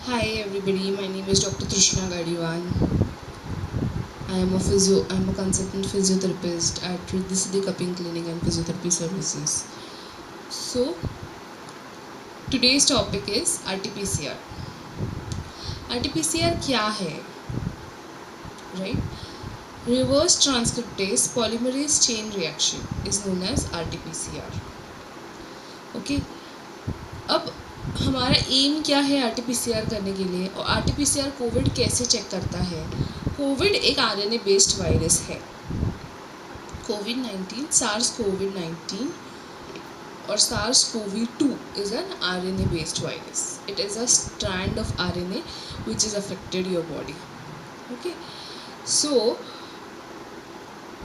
Hi everybody, my name is Dr. Trishna Gadiwan. I am a consultant physiotherapist at Riddhi Siddhi Cupping Clinic and Physiotherapy Services. So, today's topic is RT-PCR. RT-PCR क्या है? Right? Reverse transcriptase polymerase chain reaction is known as RT-PCR. Okay? अब हमारा M क्या है RT-PCR करने के लिए, और RT-PCR कोविड कैसे चेक करता है? कोविड एक RNA बेस्ड वायरस है. कोविड-19, SARS-CoV-19 or SARS-CoV-2 is an RNA based virus. It is a strand of RNA which is affected your body. Okay, so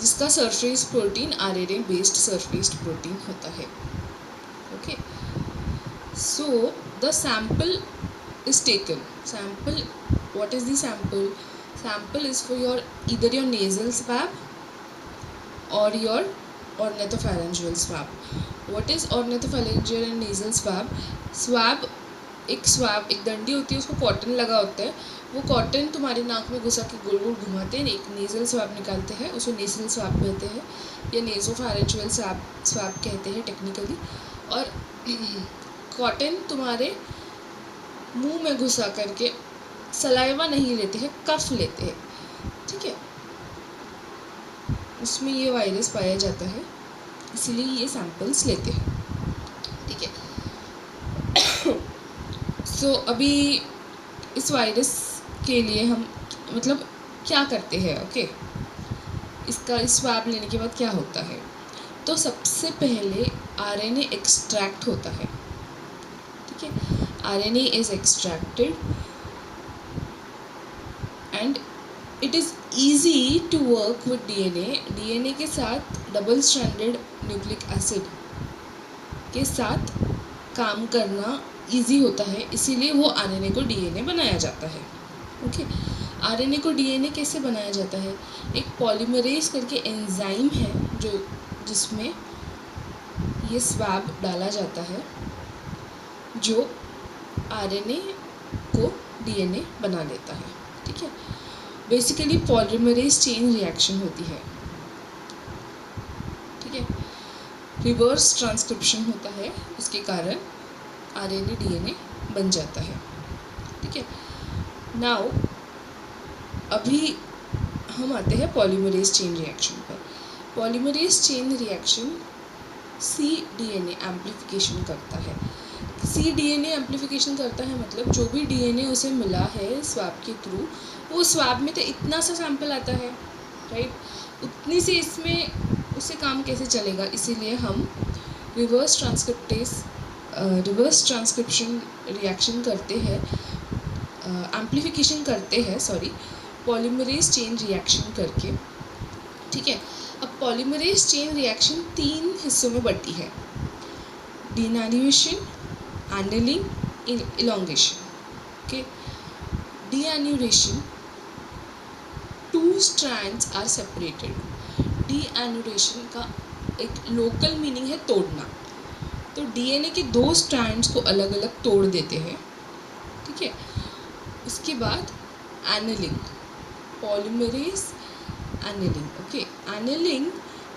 जिसका surface protein RNA based surface protein होता है. Okay, so the sample is taken. Sample, what is the sample? Sample is for either your nasal swab or your ornithopharyngeal swab. What is ornithopharyngeal and nasal swab? Swab एक डंडी होती है, उसको cotton लगा होता है. वो कॉटन तुम्हारे नाक में घुसा के गोल गोल घुमाते हैं, एक नेजल स्वैब निकालते हैं, उसको नेजल स्वैब कहते हैं या नेसोफैरेंजियल स्वैब कहते हैं टेक्निकली. और कॉटन तुम्हारे मुंह में घुसा करके सलाइवा नहीं लेते हैं, कफ लेते हैं. ठीक है, उसमें ये वायरस पाया जाता है, इसीलिए ये सैंपल्स लेते हैं. ठीक है. सो अभी इस वायरस के लिए हम मतलब क्या करते हैं? ओके, इसका स्वैब लेने के बाद क्या होता है? तो सबसे पहले RNA एक्सट्रैक्ट होता है. ठीक है, RNA is extracted and it is easy to work with DNA के साथ डबल स्ट्रैंडेड न्यूक्लिक एसिड के साथ काम करना ईजी होता है, इसीलिए वो RNA को DNA बनाया जाता है. ओके, RNA को DNA कैसे बनाया जाता है? एक पॉलीमरेज करके एंजाइम है जिसमें ये स्वैब डाला जाता है, जो RNA को DNA बना देता है. ठीक है, बेसिकली पॉलीमरेज चेन रिएक्शन होती है. ठीक है, रिवर्स ट्रांसक्रिप्शन होता है, इसके कारण RNA DNA बन जाता है. ठीक है, नाउ अभी हम आते हैं पॉलीमरेज चेन रिएक्शन पर. Polymerase chain reaction cDNA amplification करता है. cDNA एम्प्लीफिकेशन करता है मतलब जो भी DNA उसे मिला है स्वैब के थ्रू, वो स्वैब में तो इतना सा सैंपल आता है, राइट? उतनी से इसमें उससे काम कैसे चलेगा? इसीलिए हम रिवर्स ट्रांसक्रिप्शन रिएक्शन करते हैं, एम्प्लीफिकेशन करते हैं पॉलीमरेज चेन रिएक्शन करके. ठीक है, अब पॉलीमरेज चेन रिएक्शन 3 हिस्सों में बढ़ती है: denaturation, annealing, elongation. Okay, denaturation, 2 strands are separated. Denaturation का एक लोकल मीनिंग है तोड़ना, तो DNA के 2 strands को अलग अलग तोड़ देते हैं. ठीक है, उसके बाद annealing, polymerase annealing. Okay, annealing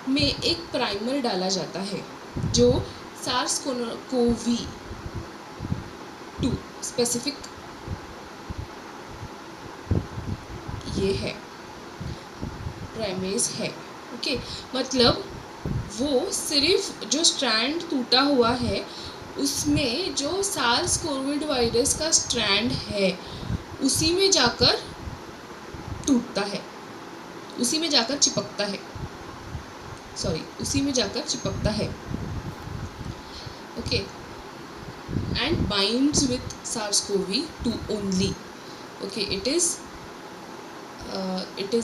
में एक प्राइमर डाला जाता है जो SARS-CoV-2 स्पेसिफिक ये है, प्राइमेज है. ओके, मतलब वो सिर्फ जो स्ट्रैंड टूटा हुआ है उसमें जो SARS-CoV वायरस का स्ट्रैंड है उसी में जाकर टूटता है, उसी में जाकर चिपकता है. Okay, and binds with SARS-CoV-2 only. Okay, it is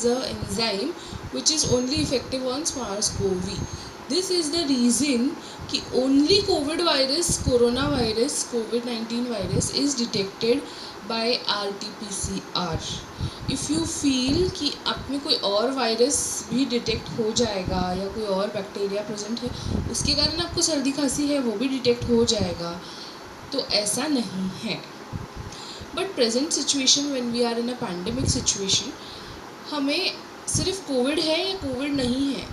a enzyme which is only effective on SARS-CoV. This is the reason कि only COVID virus, corona virus, COVID-19 virus is detected by RT-PCR. If you feel कि आप में कोई और virus भी detect हो जाएगा या कोई और बैक्टीरिया प्रेजेंट है, उसके कारण आपको सर्दी खांसी है, वो भी डिटेक्ट हो जाएगा, तो ऐसा नहीं है. But present situation, when we are in a pandemic situation, हमें सिर्फ कोविड है या कोविड नहीं है,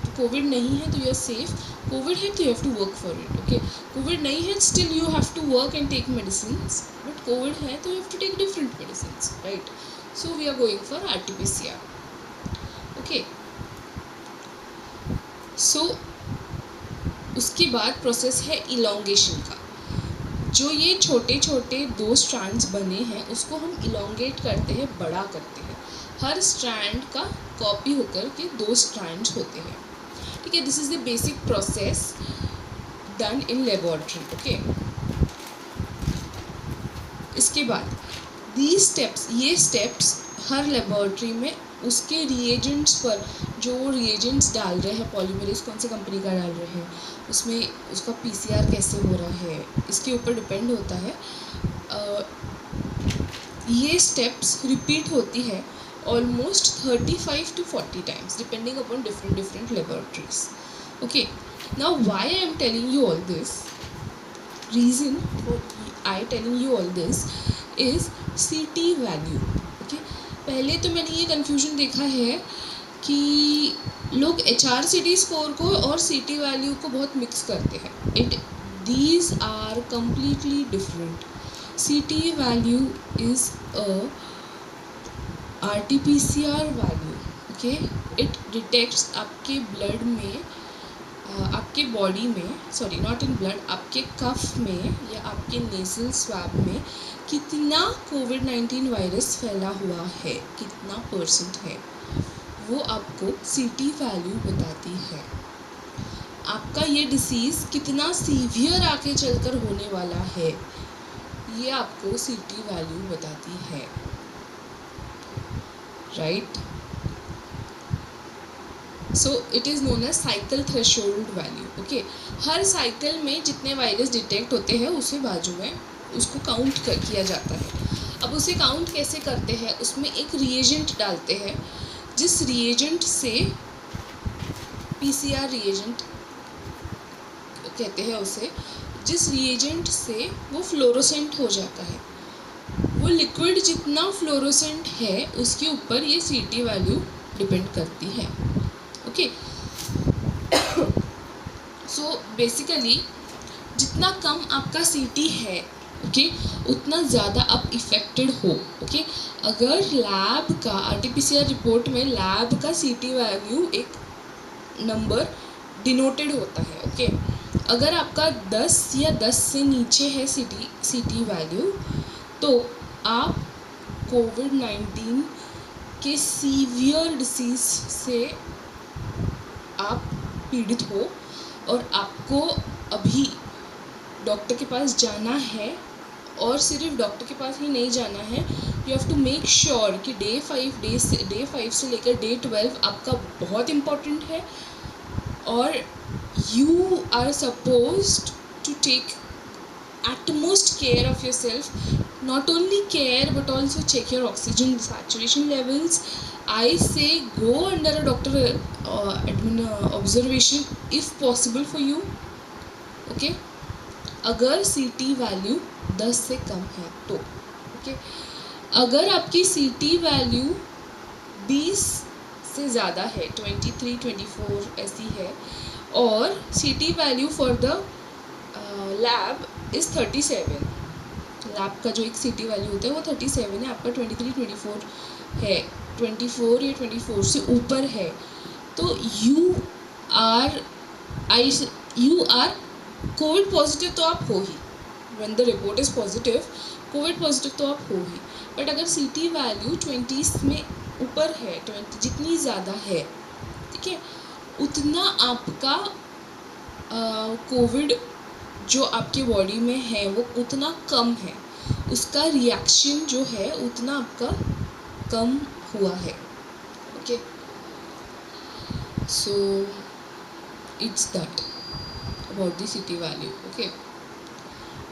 तो कोविड नहीं है तो यू आर सेफ, कोविड है तो you have to work for it, okay. COVID नहीं है still you have to work and take medicines, but COVID है तो you have to take different medicines, right. So we are going for RT-PCR, okay. So उसके बाद process है elongation का. जो ये छोटे छोटे 2 स्ट्रैंड्स बने हैं उसको हम इलोंगेट करते हैं, बड़ा करते हैं. हर स्ट्रैंड का कॉपी होकर के 2 स्ट्रैंड्स होते हैं, ठीक है. This is the basic process done in laboratory, okay. इसके बाद ये स्टेप्स हर लेबोरेटरी में उसके रिएजेंट्स पर, जो रिएजेंट्स डाल रहे हैं, पॉलीमरेज कौन सी कंपनी का डाल रहे हैं, उसमें उसका PCR कैसे हो रहा है, इसके ऊपर डिपेंड होता है. ये स्टेप्स रिपीट होती है almost 35 to 40 times depending upon different laboratories, okay. Now why I am telling you all this, reason for I telling you all this is CT value, okay. पहले तो मैंने ये कन्फ्यूजन देखा है कि लोग HRCT स्कोर को और CT वैल्यू को बहुत मिक्स करते हैं. These are completely different. CT value is a RT-PCR value, okay. It detects आपके ब्लड में, आपके बॉडी में, सॉरी नॉट इन ब्लड, आपके कफ में या आपके नेसल स्वैब में कितना COVID-19 वायरस फैला हुआ है, कितना % है, वो आपको CT वैल्यू बताती है. आपका ये डिसीज़ कितना सीवियर आके चलकर होने वाला है, ये आपको CT वैल्यू बताती है, right. So it is known as cycle threshold value, okay. Her cycle में जितने वायरस डिटेक्ट होते हैं उसे बाजू में उसको काउंट किया जाता है. अब उसे काउंट कैसे करते हैं, उसमें एक रिएजेंट डालते हैं, जिस रिएजेंट से PCR रिएजेंट कहते हैं उसे, जिस रिएजेंट से वो फ्लोरोसेंट हो जाता है. वो लिक्विड जितना फ्लोरोसेंट है उसके ऊपर ये CT वैल्यू डिपेंड करती है, ओके. सो बेसिकली जितना कम आपका CT है, ओके, उतना ज़्यादा आप इफ़ेक्टेड हो, ओके. अगर लैब का RT-PCR रिपोर्ट में लैब का CT वैल्यू एक नंबर डिनोटेड होता है, ओके. अगर आपका 10 या 10 से नीचे है CT वैल्यू, तो आप COVID-19 के सीवियर डिसीज़ से आप पीड़ित हो और आपको अभी डॉक्टर के पास जाना है. और सिर्फ डॉक्टर के पास ही नहीं जाना है, you have to make sure कि डे 5 से लेकर डे 12 आपका बहुत इम्पॉर्टेंट है, और you are supposed to take utmost care of yourself. Not only care but also check your oxygen saturation levels. I say go under a doctor observation if possible for you, okay. अगर CT value 10 से कम है तो, okay. अगर आपकी CT value 20 से ज़्यादा है, 23, 24 ऐसी है, और CT value for the lab is 37, lab का जो एक CT वैल्यू होता है वो 37 है, आपका 23, 24 है, 24 या 24 से ऊपर है, तो यू आर कोविड पॉजिटिव तो आप हो ही. When the report is positive, COVID positive तो आप हो ही. बट अगर CT वैल्यू 20 में ऊपर है, 20 जितनी ज़्यादा है, ठीक है, उतना आपका कोविड जो आपके बॉडी में है वो उतना कम है, उसका रिएक्शन जो है उतना आपका कम हुआ है, okay. So it's that about the CT value, okay.